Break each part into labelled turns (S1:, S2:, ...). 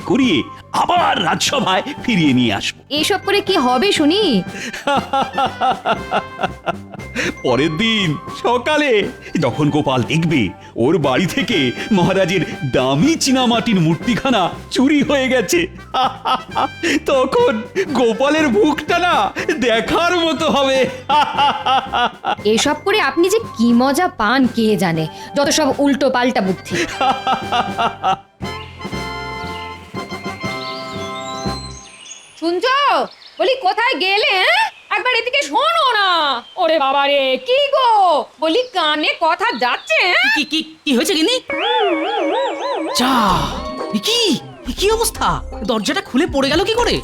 S1: করিয়ে আবার রাজসভায় ফিরিয়ে নিয়ে আসবো।
S2: এসব করে কি হবে শুনি?
S1: পরের দিন সকালে যখন গোপাল দেখবে ওর বাড়ি থেকে মহারাজের দামি চীনামাটির মূর্তিখানা চুরি হয়ে গেছে, তখন গোপালের মুখটা না দেখার মতো হবে।
S2: এসব করে আপনি যে কি মজা পান কে জানে, যত সব উল্টো পাল্টা বুদ্ধি। শুনছো? বলি কোথায় গেলে? একবার এদিকে শোনো না। ওরে বাবা রে, কি গো? বলি কানে কথা যাচ্ছে?
S3: কি কি কি হয়েছে গিনি? যা, কি কি অবস্থা? দরজাটা খুলে পড়ে গেল কি করে?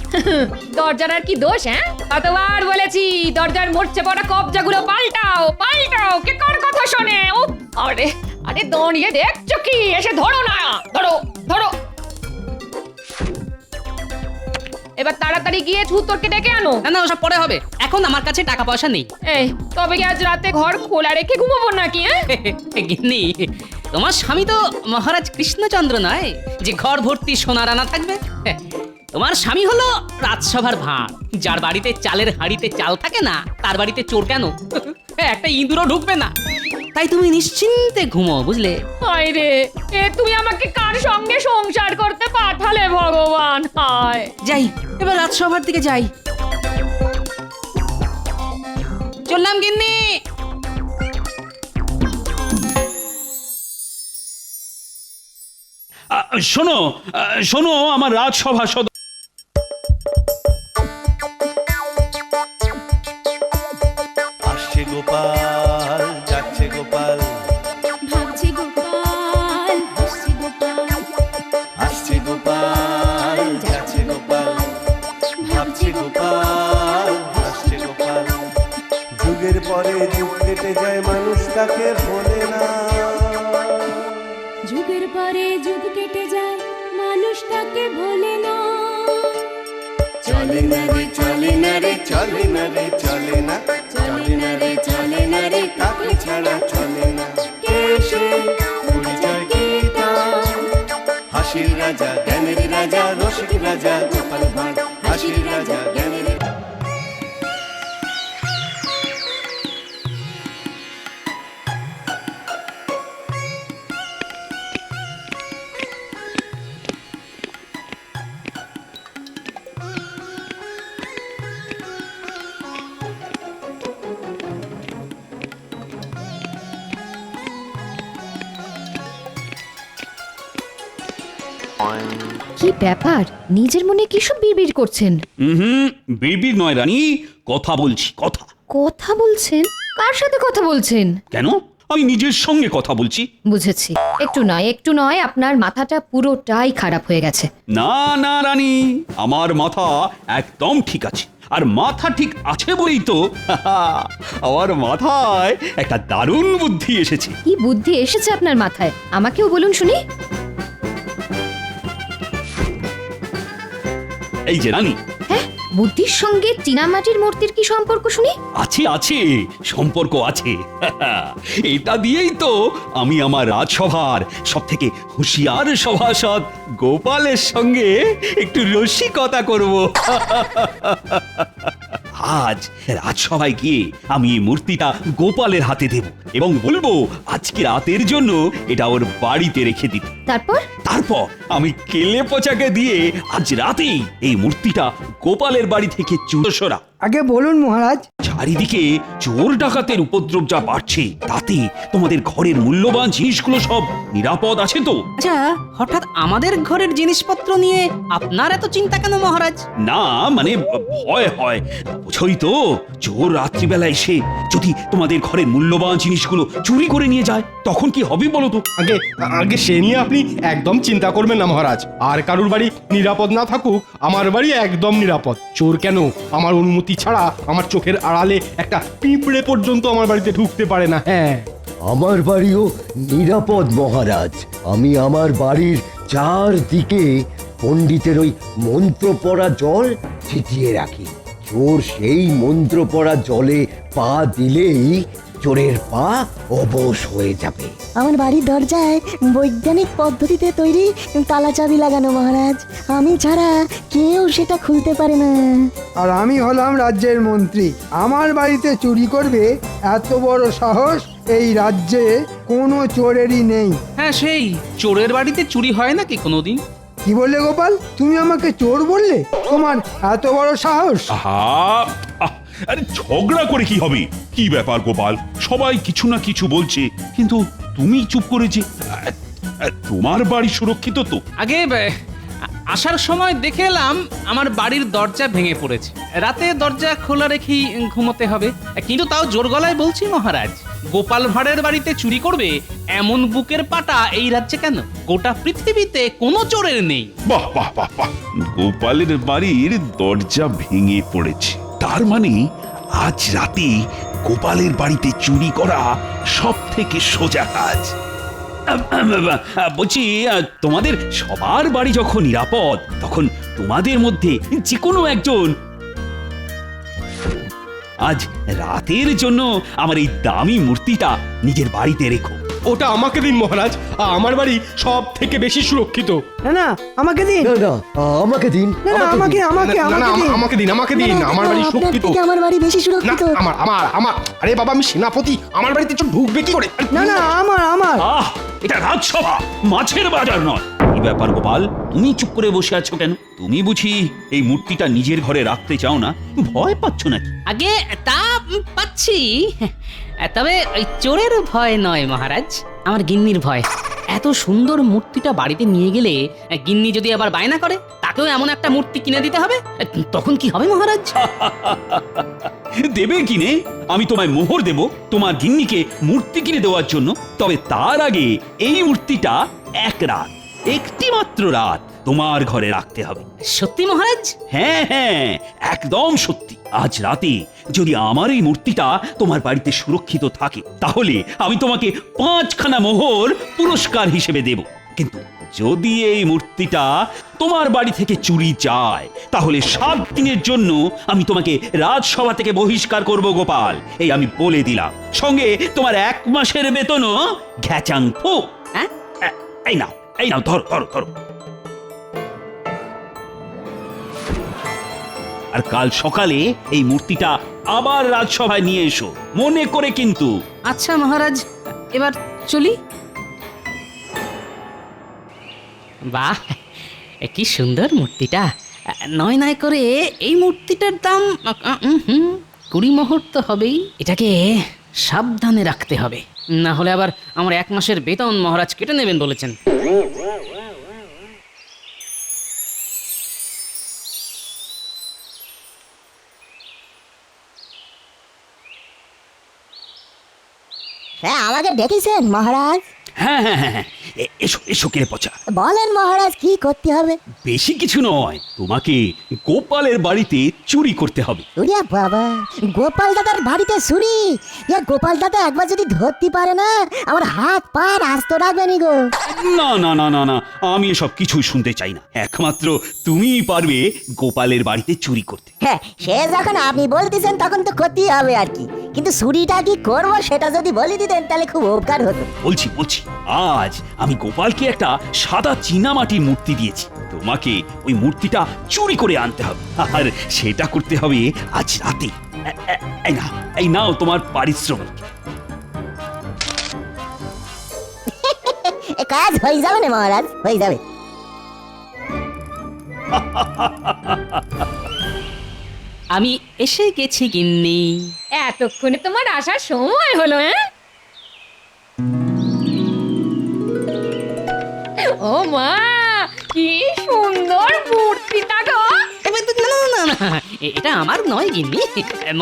S2: দরজার আর কি দোষ? কতবার বলেছি দরজার মরচে পড়া কবজাগুলো পাল্টাও পাল্টাও, কে কার কথা শোনে? আরে আরে দাঁড়িয়ে দেখছো কি? এসে ধরো না, ধরো ধরো। এবার তাড়াতাড়ি গিয়ে ছুতোরকে ডেকে আনো।
S3: না না, ওসব পরে হবে, এখন আমার কাছে টাকা পয়সা নেই।
S2: এই তবে কি আজ রাতে ঘর খোলা রেখে ঘুমাবো নাকি?
S3: গিন্নি, তোমার স্বামী তো মহারাজ কৃষ্ণচন্দ্র নয় যে ঘর ভর্তি সোনা রানা থাকবে। তোমার স্বামী হলো রাজসভার ভাঁড়, যার বাড়িতে চালের হাঁড়িতে চাল থাকে না তার বাড়িতে চোর কেন? একটা ইঁদুরও ঢুকবে না। তাই তুমি নিশ্চিন্তে ঘুমো, বুঝলে?
S2: হায় রে, তুমি আমাকে কার সঙ্গে সংসার করতে পাঠালে ভগবান? হায়।
S3: যাই, এবার রাজসভার দিকে যাই। চললাম গিন্নি।
S1: শোনো শোনো আমার রাজসভা সদস্য,
S4: আসছে গোপাল, যাচ্ছে গোপাল,
S5: ভাবছে গোপাল, হাসছে গোপাল,
S4: আসছে গোপাল, যাচ্ছে গোপাল, ভাবছে গোপাল, হাসছে গোপাল। যুগের পরে যুগ কেটে যায়, মানুষ তাকে ভোলে না।
S5: যুগের পরে যুগ কেটে যায়, মানুষ তাকে ভোলে না।
S4: চলে না রে, চলে না রে, চলে না রে, চলে না, চলে না রে, চলে না রে, কাকে ছাড়া চলে না। কে সে? পরিচয় কি তার? হাসির রাজা, জ্ঞানের রাজা, রসিক রাজা, গোপাল ভাঁড়। হাসির রাজা, জ্ঞানের
S2: কি ব্যাপার? নিজের মনে কি সব বিড়বিড় করছেন?
S1: বিড়বিড় নয় রানী, কথা বলছি, কথা।
S2: কথা বলছেন? কার সাথে কথা বলছেন?
S1: কেন? আমি নিজের সঙ্গে কথা বলছি।
S2: বুঝেছি, একটু নয় আপনার মাথাটা পুরোটাই খারাপ হয়ে গেছে।
S1: না না রানী, আমার মাথা একদম ঠিক আছে। আর মাথা ঠিক আছে বলেই তো আমার মাথায় একটা দারুণ বুদ্ধি এসেছে।
S2: কি বুদ্ধি এসেছে আপনার মাথায়? আমাকেও বলুন শুনি।
S1: এই যে রানী,
S2: হ্যাঁ, বুদ্ধির সঙ্গে চীনামাটির মূর্তির কি সম্পর্ক শুনি?
S1: আছে আছে, সম্পর্ক আছে। এটা দিয়েই তো আমি আমার রাজসভার সব থেকে হুঁশিয়ার সভাসদ গোপালের সঙ্গে একটু রসিকতা করব। আজ রাজসভায় গিয়ে আমি এই মূর্তিটা গোপালের হাতে দেব এবং বলবো আজকে রাতের জন্য এটা ওর বাড়িতে রেখে দিতে। তারপর আমি কেলে পচাকে দিয়ে আজ রাতেই এই মূর্তিটা গোপালের বাড়ি থেকে চুরসরা।
S6: আগে বলুন মহারাজ।
S1: চারিদিকে চোর ডাকাতের উপদ্রব যা বাড়ছে, তাতে তোমাদের ঘরের মূল্যবান জিনিসগুলো সব নিরাপদ আছে তো?
S3: আচ্ছা, হঠাৎ আমাদের ঘরের জিনিসপত্র নিয়ে আপনার এত চিন্তা কেন মহারাজ?
S1: না মানে ভয় হয়, বুঝোই তো, চোর রাত্রিবেলা এসে যদি তোমাদের ঘরের মূল্যবান জিনিসগুলো চুরি করে নিয়ে যায় তখন কি হবে বলো তো?
S7: আগে আগে সে নিয়ে আপনি একদম চিন্তা করবেন না মহারাজ। আর কারুর বাড়ি নিরাপদ না থাকুক, আমার বাড়ি একদম নিরাপদ। চোর কেন, আমার অনুমতি ছাড়া আমার চোখের আড়ালে একটা পিঁপড়ে পর্যন্ত আমার বাড়িতে ঢুকতে পারে না। হ্যাঁ,
S8: আমার বাড়িও নিরাপদ মহারাজ। আমি আমার বাড়ির চারদিকে পণ্ডিতের ওই মন্ত্র পড়া জল ছিটিয়ে রাখি। চোর সেই মন্ত্র পড়া জলে পা দিলেই চোরের পা অবশ হয়ে যাবে।
S6: আমার বাড়ির দরজায় বৈজ্ঞানিক পদ্ধতিতে তৈরি তালা চাবি লাগানো মহারাজ, আমি ছাড়া কেউ সেটা খুলতে পারে না।
S9: আর আমি হলাম রাজ্যের মন্ত্রী, আমার বাড়িতে চুরি করবে এত বড় সাহস এই রাজ্যে কোনো চোরেরই নেই।
S3: হ্যাঁ, সেই চোরের বাড়িতে চুরি হয় নাকি কোনোদিন?
S9: কি বললে গোপাল, তুমি আমাকে চোর বললে? তোমার এত বড় সাহস?
S10: আহা আহ, আরে ঝগড়া করে কি হবে? কি ব্যাপার গোপাল, সবাই কিছু না কিছু বলছে কিন্তু তুমি চুপ করে যে তোমার বাড়ি সুরক্ষিত তো?
S3: আগে আসার সময় দেখে এলাম আমার বাড়ির দরজা ভেঙে পড়েছে। রাতে দরজা খোলা রেখেই ঘুমোতে হবে, কিন্তু তাও জোর গলায় বলছি মহারাজ, গোপাল ভাঁড়ের বাড়িতে চুরি করবে এমন বুকের পাটা এই রাজ্যে কেন? গোটা পৃথিবীতে কোনো চোরের নেই।
S10: বাহ বাহ বাহ বাহ, গোপালের বাড়ির দরজা ভেঙে পড়েছে, তার মানে আজ রাতে গোপালের বাড়িতে চুরি করা সব থেকে সোজা কাজ।
S1: বলছি, তোমাদের সবার বাড়ি যখন নিরাপদ, তখন তোমাদের মধ্যে যে কোনো একজন আজ রাতের জন্য আমার এই দামি মূর্তিটা নিজের বাড়িতে রেখো।
S7: ওটা আমাকে দিন মহারাজ, আমার বাড়ি সব থেকে বেশি সুরক্ষিত।
S9: না না, আমাকে দিন।
S8: না না, আমাকে দিন।
S9: না না, আমাকে আমাকে
S7: না, না,
S9: আমাকে দিন।
S7: আমাকে দিন, আমাকে দিন, আমার বাড়ি
S6: আপনার
S7: সুরক্ষিত।
S6: থেকে আমার বাড়ি বেশি
S7: না,
S6: সুরক্ষিত।
S7: আমার আমার আমার আরে বাবা, আমি সেনাপতি, আমার বাড়িতে চোর ঢুকবে কি করে?
S9: না না, আমার।
S1: আহ, এটা রাজসভা, মাছের বাজার নয়। কি ব্যাপার গোপাল, তুমি চুপ করে বসে আছো কেন? তুমি বুঝি এই মূর্তিটা নিজের ঘরে রাখতে চাও না? ভয় পাচ্ছ নাকি?
S3: আগে তা পাচ্ছি, তবে ওই চোরের ভয় নয় মহারাজ, আমার গিন্নির ভয়। এত সুন্দর মূর্তিটা বাড়িতে নিয়ে গেলে গিন্নি যদি আবার বায়না করে তাকেও এমন একটা মূর্তি কিনে দিতে হবে, তখন কি হবে মহারাজ?
S1: দেবে কিনে? আমি তোমায় মোহর দেব তোমার গিন্নিকে মূর্তি কিনে দেওয়ার জন্য। তবে তার আগে এই মূর্তিটা একটি মাত্র রাত তোমার ঘরে রাখতে হবে।
S3: সত্যি মহারাজ?
S1: হ্যাঁ হ্যাঁ, একদম সত্যি। আজ রাতে যদি আমার এই মূর্তিটা তোমার বাড়িতে সুরক্ষিত থাকে, তাহলে আমি তোমাকে 5খানা মোহর পুরস্কার হিসেবে দেব। কিন্তু যদি এই মূর্তিটা তোমার বাড়ি থেকে চুরি যায়, তাহলে 7 দিনের জন্য আমি তোমাকে রাজসভা থেকে বহিষ্কার করব গোপাল, এই আমি বলে দিলাম। সঙ্গে তোমার 1 মাসের বেতনও ঘ্যাচাং ফু।
S3: হ্যাঁ?
S1: এই নাও, এই নাও, ধরো ধরো ধরো। আর কাল সকালে এই মূর্তিটা আবার রাজসভায় নিয়ে এসো, মনে করে কিন্তু।
S3: আচ্ছা মহারাজ, এবার চলি। বাহ, কি সুন্দর মূর্তিটা। নয় নয় করে এই মূর্তিটার দাম 20 মোহর তো হবেই। এটাকে সাবধানে রাখতে হবে, না হলে আবার আমার 1 মাসের বেতন মহারাজ কেটে নেবেন বলেছেন।
S6: হ্যাঁ, আমাকে ডেকেছেন মহারাজ?
S1: হ্যাঁ হ্যাঁ হ্যাঁ হ্যাঁ, এসো এসো কেড়ে পচা।
S6: বলেন মহারাজ, কি করতে হবে?
S1: বেশি কিছু নয়, তোমাকে গোপালের বাড়িতে চুরি করতে হবে।
S6: ওরে বাবা, গোপাল দাদার বাড়িতে চুরি? গোপাল দাদা একবার যদি ধরতে পারে না, আমার হাত পা আস্ত রাখবে নি গো।
S1: না না না না না, আমি এসব কিছুই শুনতে চাই না। একমাত্র তুমিই পারবে গোপালের বাড়িতে চুরি করতে।
S6: হ্যাঁ, সে যখন আপনি বলতেছেন তখন তো করতেই হবে আর কি। কিন্তু চুরিটা কি করবো সেটা যদি বলে দিতেন তাহলে খুব উপকার হতো।
S1: বলছি বলছি, আজ আমি গোপালকে একটা সাদা চীনামাটির মূর্তি দিয়েছি। তোমাকে ওই মূর্তিটা চুরি করে আনতে হবে, আর সেটা করতে হবে আজ রাতে। এই নাও তোমার পারিশ্রমিক।
S6: কাজ হয়ে যাবে না মহারাজ, হয়ে যাবে।
S3: আমি এসে গেছি গিন্নি।
S2: এতক্ষণে তোমার আসার সময় হলো? ও মা, কি সুন্দর মূর্তিটা গো!
S3: না, এটা আমার নয় গিন্নি,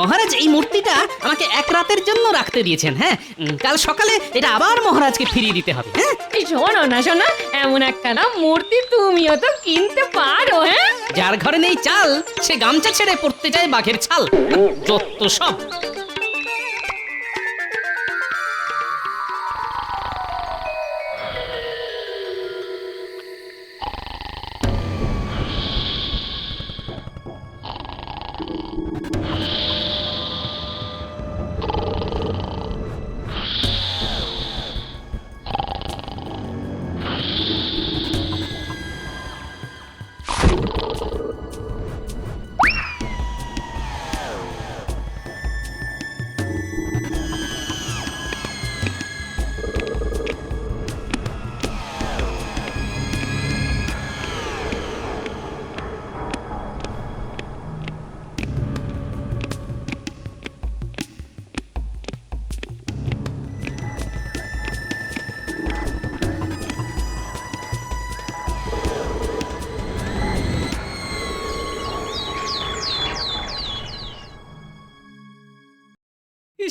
S3: মহারাজ এই মূর্তিটা আমাকে 1 রাতের জন্য রাখতে দিয়েছেন। হ্যাঁ, কাল সকালে এটা আবার মহারাজকে ফিরিয়ে দিতে হবে। হ্যাঁ,
S2: এই শোনো না শোনো, এমন একটা না মূর্তি তুমিও তো কিনতে পারো। হ্যাঁ,
S3: যার ঘরে নেই চাল সে গামছা ছেড়ে পড়তে যায় বাঘের ছাল। যত সব।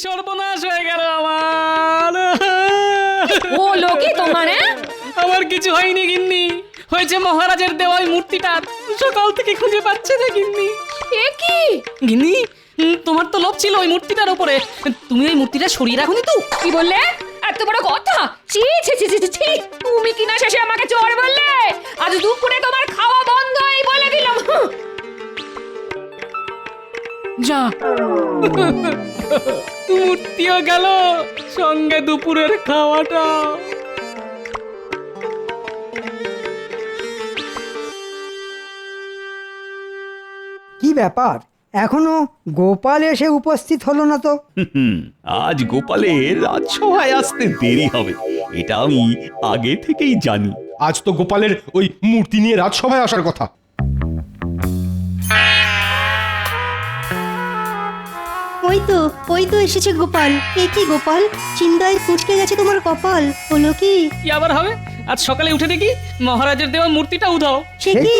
S3: সর্বনাশ হয়ে গেল আমার।
S2: ও লোকে তোমার হ্যাঁ?
S3: আমার কিছু হয়নি গিন্নি, হয়েছে মহারাজের দেওয়া ওই মূর্তিটা। সকাল থেকে খুঁজে পাচ্ছে না গিন্নি।
S2: এ কি
S3: গিন্নি, তোমার তো লোভ ছিল ওই মূর্তিটার উপরে, তুমি ওই মূর্তিটা সরিয়ে রাখোনি তো?
S2: কি বললে? এত বড় কথা! ছি ছি ছি ছি ছি, ছি! তুমি কিনা শেষে আমাকে চোর বললে? আজ দুপুরে তোমার খাওয়া বন্ধ এই বলে দিলাম।
S3: যা, মূর্তিও গেল, সঙ্গে দুপুরের খাওয়াটা।
S9: কি ব্যাপার, এখনো গোপাল এসে উপস্থিত হলো না তো?
S1: আজ গোপালের রাজসভায় আসতে দেরি হবে, এটা আমি আগে থেকেই জানি।
S7: আজ তো গোপালের ওই মূর্তি নিয়ে রাজসভায় আসার কথা।
S6: ওই তো এসেছে গোপাল। এ কি গোপাল, চিন্তায় কুঁচকে গেছে তোমার কপাল, হলো কি?
S3: কি আবার হবে? আজ সকালে উঠে দেখি মহারাজের দেওয়া মূর্তিটা উধাও।
S9: সে কি?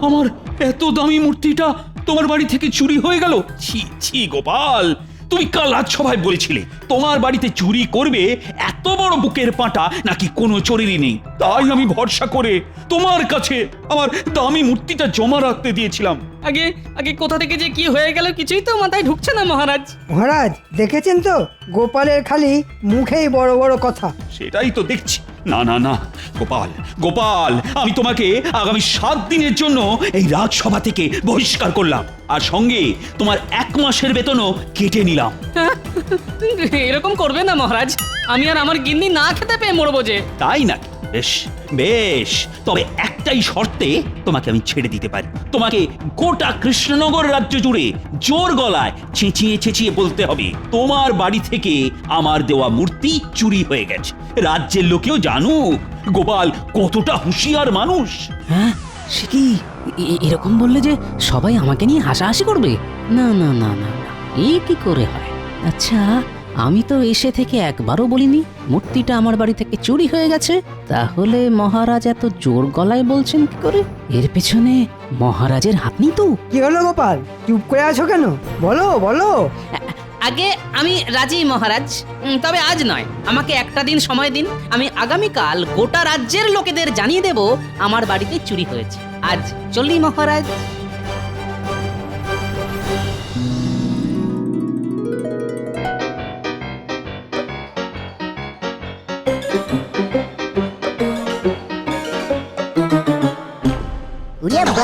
S1: আমার এত দামি মূর্তিটা তোমার বাড়ি থেকে চুরি হয়ে গেল। ছি ছি গোপাল, তুমি কাল রাজসভায় বলেছিলে তোমার বাড়িতে চুরি করবে, এত বড় বুকের পাটা নাকি কোনো চোরেরই নেই। তাই আমি ভরসা করে তোমার কাছে আমার দামি মূর্তিটা জমা রাখতে দিয়েছিলাম।
S3: আগে আগে কোথা থেকে যে কি হয়ে গেল কিছুই তো মাথায় ঢুকছে না মহারাজ।
S9: মহারাজ দেখেছেন তো, গোপালের খালি মুখেই বড় বড় কথা।
S1: সেটাই তো দেখছি। না না না গোপাল, গোপাল, আমি তোমাকে আগামী 7 দিনের জন্য এই রাজসভা থেকে বহিষ্কার করলাম, আর সঙ্গে তোমার 1 মাসের বেতনও কেটে নিলাম।
S3: এরকম করবে না মহারাজ, আমি আর আমার গিন্নি না খেতে পেয়ে মরবো যে।
S1: তাই নাকি? বেশ বেশ, তবে একটাই শর্তে তোমাকে আমি ছেড়ে দিতে পারি। তোমাকে গোটা কৃষ্ণনগর রাজ্য জুড়ে জোর গলায় চেঁচিয়ে চেঁচিয়ে বলতে হবে তোমার বাড়ি থেকে আমার দেওয়া মূর্তি চুরি হয়ে গেছে। রাজ্যের লোকেও জানুক গোপাল কতটা হুঁশিয়ার মানুষ।
S3: হ্যাঁ, সে কি এরকম বললে যে সবাই আমাকে নিয়ে হাসাহাসি করবে? না না না না না, এ কি করে হয়? আচ্ছা, আমি তো এসে থেকে একবারও বলিনি মূর্তিটা আমার বাড়ি থেকে চুরি হয়ে গেছে, তাহলে মহারাজ এত জোর গলায় বলছেন কি করে? এর পেছনে মহারাজের হাত নেই তো?
S9: কি হলো গোপাল, চুপ করে আছো কেন? বলো বলো।
S3: আগে আমি রাজি মহারাজ, তবে আজ নয়, আমাকে একটা দিন সময় দিন। আমি আগামীকাল গোটা রাজ্যের লোকেদের জানিয়ে দেব আমার বাড়িতে চুরি হয়েছে। আজ চলি মহারাজ।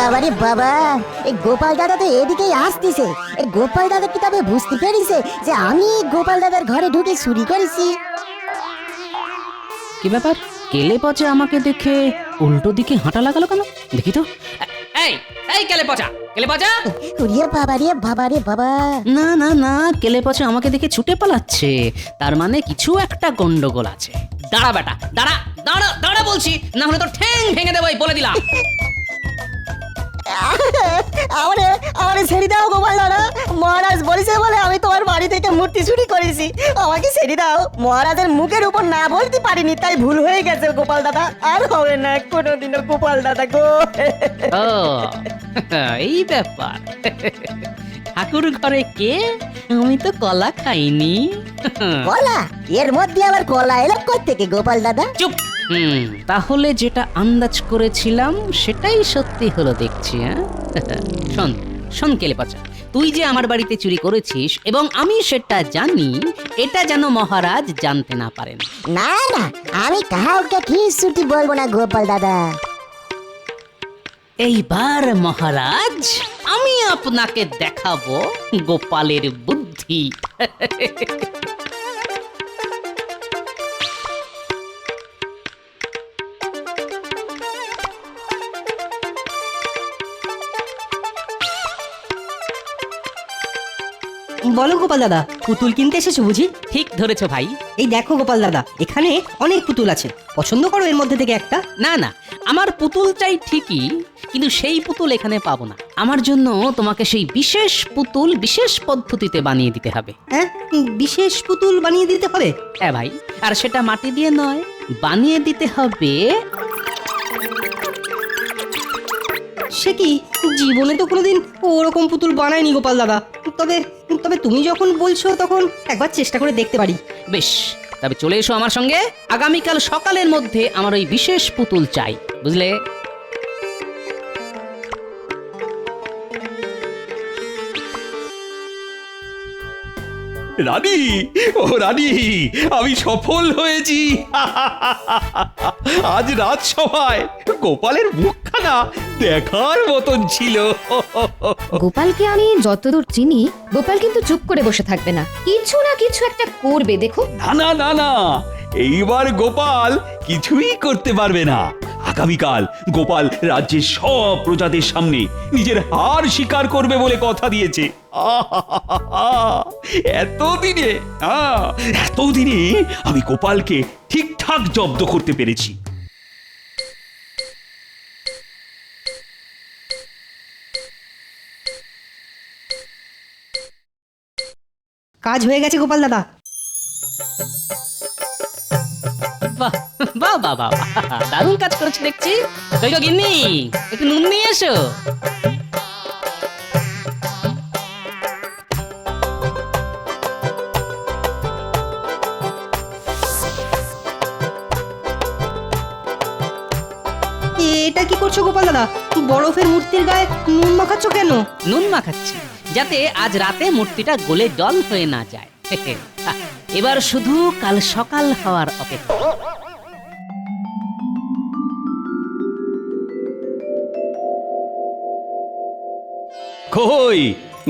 S6: বাবা রে বাবা, এই গোপাল দাদা তো এদিকেই আসতেছে। এই গোপাল দাদা কি তবে বুঝতে পেরেছে যে আমি গোপাল দাদার ঘরে ঢুকে চুরি করেছি?
S3: কি ব্যাপার, কেলে পচা আমাকে দেখে উল্টো দিকে হাঁটা লাগালো কেন? দেখি তো। এই এই কেলে পচা, কেলে পচা!
S6: ওরে বাবা রে বাবা রে বাবা!
S3: না না না, কেলে পচা আমাকে দেখে ছুটে পালাচ্ছে, তার মানে কিছু একটা গন্ডগোল আছে। দাঁড়া বেটা, দাঁড়া দাঁড়া দাঁড়া বলছি, না হলে তো ঠ্যাং ভেঙে দেবো, বলে দিলাম।
S6: আমারে ছেড়ে দাও গোপাল দাদা, মহারাজ বলেছে বলে আমি তোমার বাড়ি থেকে মূর্তি চুরি করেছি, আমাকে ছেড়ে দাও। মহারাজের মুখের উপর না বলতে পারিনি, তাই ভুল হয়ে গেছে গোপাল দাদা, আর হবে না কোনোদিনও গোপাল দাদা গো।
S3: ও এই ব্যাপার, ঠাকুর ঘরে কে? আমি তো কলা খাইনি।
S6: কলা? এর মধ্যে আবার কলা এলো কই থেকে গোপাল দাদা?
S3: চুপ। তাহলে যেটা আন্দাজ করেছিলাম সেটাই সত্যি হলো দেখছি। শোন শোন কেলে পচা, তুই যে আমার বাড়িতে চুরি করেছিস এবং আমি সেটা জানি, এটা যেন মহারাজ জানতে না পারেন।
S6: না না, আমি কাউকে কিছুটি বলবো না গোপাল দাদা।
S3: এইবার মহারাজ আমি আপনাকে দেখাবো গোপালের বুদ্ধি।
S11: বলো গোপাল দাদা, পুতুল কিনতে এসেছো বুঝি?
S3: ঠিক ধরেছো ভাই।
S11: এই দেখো গোপাল দাদা, এখানে অনেক পুতুল আছে, পছন্দ করো এর মধ্যে থেকে একটা।
S3: না না, আমার পুতুল চাই ঠিকই, কিন্তু সেই পুতুল এখানে পাবো না। আমার জন্য তোমাকে সেই বিশেষ পুতুল বিশেষ পদ্ধতিতে বানিয়ে দিতে হবে।
S11: হ্যাঁ, বিশেষ পুতুল বানিয়ে দিতে হবে?
S3: হ্যাঁ ভাই, আর সেটা মাটি দিয়ে নয়, বানিয়ে দিতে হবে।
S11: সে কি, জীবনে তো কোনোদিন ওরকম পুতুল বানায়নি গোপাল দাদা, তবে তবে তুমি যখন বলছো তখন একবার চেষ্টা করে দেখতে পারি।
S3: বেশ, তবে চলে এসো আমার সঙ্গে। আগামীকাল সকালের মধ্যে আমার ওই বিশেষ পুতুল চাই, বুঝলে?
S1: রানী, ও রানী, আমি সফল হয়েছি। আজ রাজসভায় গোপালের মুখখানা দেখার মতন ছিল।
S2: গোপালকে আমি যতদূর চিনি, গোপাল কিন্তু চুপ করে বসে থাকবে না, কিছু না কিছু একটা করবে, দেখো।
S1: না না না না, এইবার গোপাল কিছুই করতে পারবে না। আগামীকাল গোপাল রাজ্যের সব প্রজাদের সামনে নিজের হার স্বীকার করবে বলে কথা দিয়েছে। এতদিনে আমি গোপালকে ঠিকঠাক জব্দ করতে পেরেছি।
S11: কাজ হয়ে গেছে গোপাল দাদা।
S3: বাহ বাহ বাহ বাহ, দারুণ কাজ করেছে দেখছি। কই গো গিন্নি, একটু নুন নিয়ে এসো।
S11: এটা কি করছো গোপাল দাদা? বরফের মূর্তির গায়ে নুন মাখাচ্ছ কেন?
S3: নুন মাখাচ্ছি যাতে আজ রাতে মূর্তিটা গলে জল হয়ে না যায়। এবার শুধু কাল সকাল হওয়ার অপেক্ষা।
S1: কই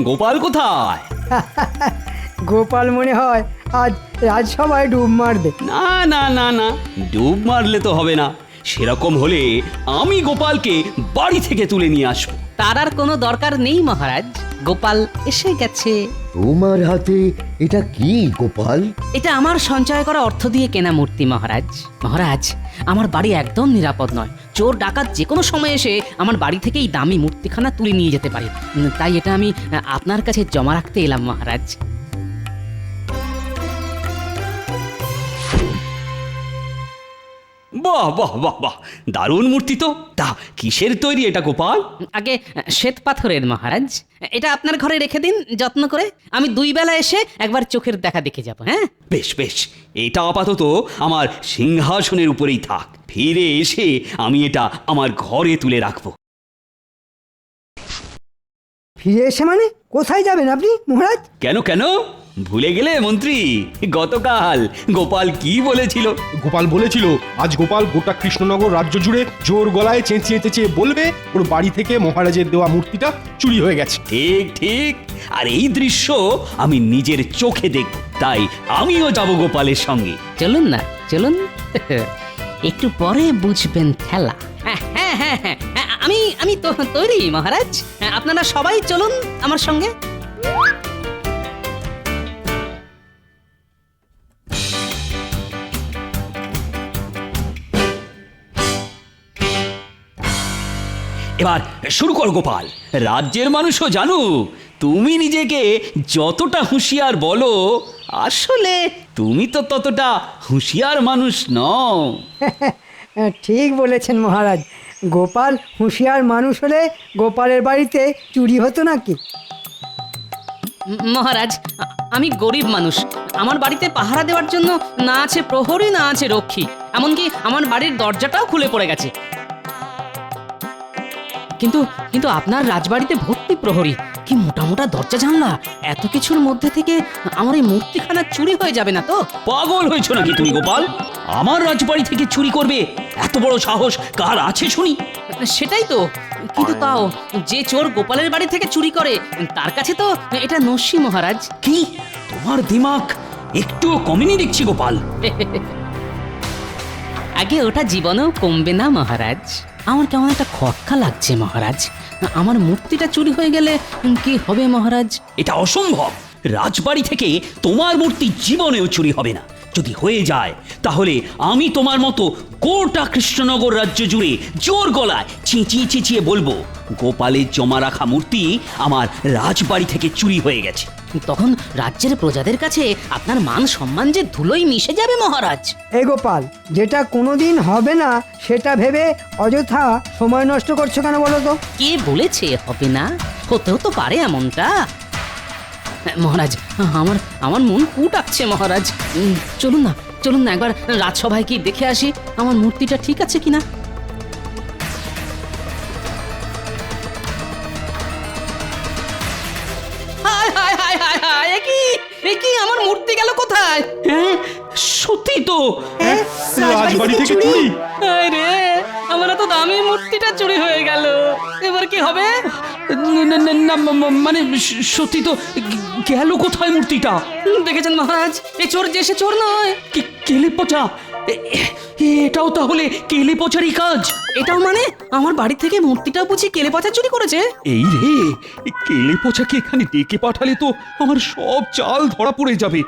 S1: গোপাল কোথায়?
S9: গোপাল মনে হয় আজ রাজসভায় ডুব মারবে।
S1: না না না না, ডুব মারলে তো হবে না। সেরকম হলে আমি গোপালকে বাড়ি থেকে তুলে নিয়ে আসবো।
S3: তার আর কোনো দরকার নেই মহারাজ, গোপাল এসে গেছে।
S8: তোমার হাতে এটা কি গোপাল?
S3: এটা আমার সঞ্চয় করা অর্থ দিয়ে কেনা মূর্তি মহারাজ। মহারাজ, আমার বাড়ি একদম নিরাপদ নয়। চোর ডাকাত যে কোনো সময় এসে আমার বাড়ি থেকে এই দামি মূর্তিখানা তুলে নিয়ে যেতে পারে। তাই এটা আমি আপনার কাছে জমা রাখতে এলাম মহারাজ।
S1: বাহ বাহ বাহ বাহ, দারুণ মূর্তি তো। তা কিসের তৈরি এটা গোপাল?
S3: আগে শ্বেত পাথরের মহারাজ। এটা আপনার ঘরে রেখে দিন যত্ন করে। আমি 2 বেলা এসে একবার চোখের দেখা দেখে যাব। হ্যাঁ
S1: বেশ বেশ, এটা আপাতত আমার সিংহাসনের উপরেই থাক। ফিরে এসে আমি এটা আমার ঘরে তুলে রাখবো।
S9: ফিরে এসে মানে কোথায় যাবেন আপনি মহারাজ?
S1: কেন কেন, ভুলে গেলে মন্ত্রী? গতকাল গোপাল কি বলেছিল?
S7: গোপাল বলেছিল আজ গোপাল গোটা কৃষ্ণনগর রাজ্য জুড়ে জোর গলায় চেঁচিয়ে চেঁচিয়ে বলবে ওর বাড়ি থেকে মহারাজের দেওয়া মূর্তিটা চুরি হয়ে গেছে।
S1: ঠিক ঠিক, আর এই দৃশ্য আমি নিজের চোখে দেখব। তাই আমিও যাব গোপালের সঙ্গে।
S3: চলুন না, চলুন। একটু পরে বুঝবেন খেলা। হ্যাঁ হ্যাঁ হ্যাঁ হ্যাঁ, আমি তো তৈরি মহারাজ। আপনারা সবাই চলুন আমার সঙ্গে।
S1: এবার শুরু কর গোপাল। রাজ্যের মানুষও জানুক তুমি নিজেকে যতটা হুঁশিয়ার বলো, আসলে তুমি তো ততটা হুঁশিয়ার মানুষ নও।
S9: ঠিক বলেছেন মহারাজ। গোপাল হুঁশিয়ার মানুষ হলে গোপালের বাড়িতে চুরি হতো নাকি?
S3: মহারাজ, আমি গরিব মানুষ। আমার বাড়িতে পাহারা দেওয়ার জন্য না আছে প্রহরী, না আছে রক্ষী। এমনকি আমার বাড়ির দরজাটাও খুলে পড়ে গেছে। কিন্তু কিন্তু আপনার রাজবাড়িতে ভর্তি প্রহরী, কি মোটা মোটা দরজা জানলা। এত কিছুর মধ্যে থেকে আমার এই মূর্তিখানা চুরি হয়ে যাবে না তো?
S1: পাগল হয়েছ নাকি তুমি গোপাল? আমার রাজবাড়ি থেকে চুরি করবে এত বড় সাহস কার আছে শুনি?
S3: সেটাই তো। কিন্তু তাও যে চোর গোপালের বাড়ি থেকে চুরি করে তার কাছে তো এটা নস্যি মহারাজ।
S1: কি তোমার দিমাগ একটুও কমেনি দেখছি গোপাল।
S3: আগে ওটা জীবনেও কমবে না মহারাজ। আমার কেমন একটা খটকা লাগছে মহারাজ। আমার মূর্তিটা চুরি হয়ে গেলে কি হবে মহারাজ?
S1: এটা অসম্ভব। রাজবাড়ি থেকে তোমার মূর্তি জীবনেও চুরি হবে না। যদি হয়ে যায় তাহলে আমি তোমার মতো গোটা কৃষ্ণনগর রাজ্য জুড়ে জোর গলায় চেঁচিয়ে চেঁচিয়ে বলবো গোপালের জমা রাখা মূর্তি আমার রাজবাড়ি থেকে চুরি হয়ে গেছে।
S3: তখন রাজ্যের প্রজাদের কাছে আপনার মান সম্মান যে ধুলোয় মিশে যাবে মহারাজ।
S9: এই গোপাল, যেটা কোনোদিন হবে না সেটা ভেবে অযথা সময় নষ্ট করছো কেন বলো তো?
S3: কে বলেছে হবে না? হতেও তো পারে এমনটা। মহারাজ, আমার আমার মন কুটাচ্ছে মহারাজ। চলুন না, চলুন না একবার রাজসভায় কি দেখে আসি আমার মূর্তিটা ঠিক আছে কিনা। হায় হায় হায় হায় হায়, এ কি আমার মূর্তি গেল কোথায়?
S1: হ্যাঁ সত্যি তো।
S7: রাজবাড়ি থেকে চুরি?
S3: হায় রে, আমার এত দামি মূর্তিটা চুরি হয়ে গেল, এবার কি হবে?
S1: না, মানে সত্যি তো। গেল কোথায় মূর্তিটা?
S3: দেখেছেন মহারাজ, এই চোর যে সে চোর নয়।
S1: কেলে পচা? এটাও তাহলে কেলে পচারই কাজ?
S3: এটাও মানে আমার বাড়ি থেকে মূর্তিটা বুঝি কেলে পচা চুরি করেছে?
S1: এই রে, কেলে পচাকে এখানে ডেকে পাঠালে তো আমার সব চাল ধরা পড়ে যাবে।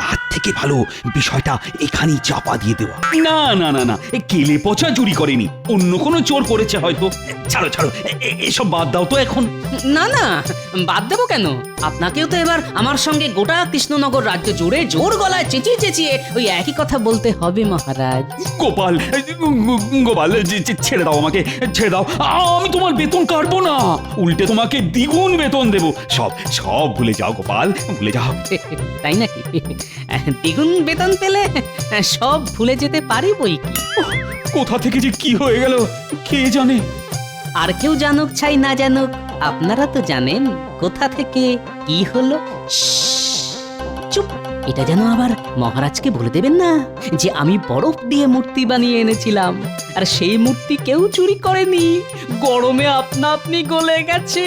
S1: তার থেকে ভালো বিষয়টা এখানেই চাপা দিয়ে দেওয়া। না না না না, কেলে পচা চুরি করেনি, অন্য কোনো চোর করেছে হয়তো। ছাড়ো ছাড়ো, এসব বাদ দাও তো এখন।
S3: না না, বাদ দেবো কেন? আপনাকেও তো এবার আমার সঙ্গে গোটা কৃষ্ণনগর রাজ্য জুড়ে জোর গলায় চেঁচিয়ে চেঁচিয়ে ওই একই কথা বলতে হবে মহারাজ।
S1: গোপাল, গোপাল ছেড়ে দাও আমাকে, ছেড়ে দাও। আমি তোমার বেতন কাটবো না, উল্টে তোমাকে দ্বিগুণ বেতন দেবো। সব সব ভুলে যাও গোপাল, ভুলে যাও।
S3: তাই নাকি? দ্বিগুণ বেতন পেলে সব ভুলে যেতে পারি বই কি।
S1: কোথা থেকে যে কি হয়ে গেল কে জানে।
S3: আর কেউ জানুক চাই না জানুক, আপনারা তো জানেন কোথা থেকে কি হলো। চুপ, এটা যেন আবার মহারাজকে বলে দেবেন না যে আমি বরফ দিয়ে মূর্তি বানিয়ে এনেছিলাম, আর সেই মূর্তি কেউ চুরি করেনি, গরমে আপনা আপনি গলে গেছে।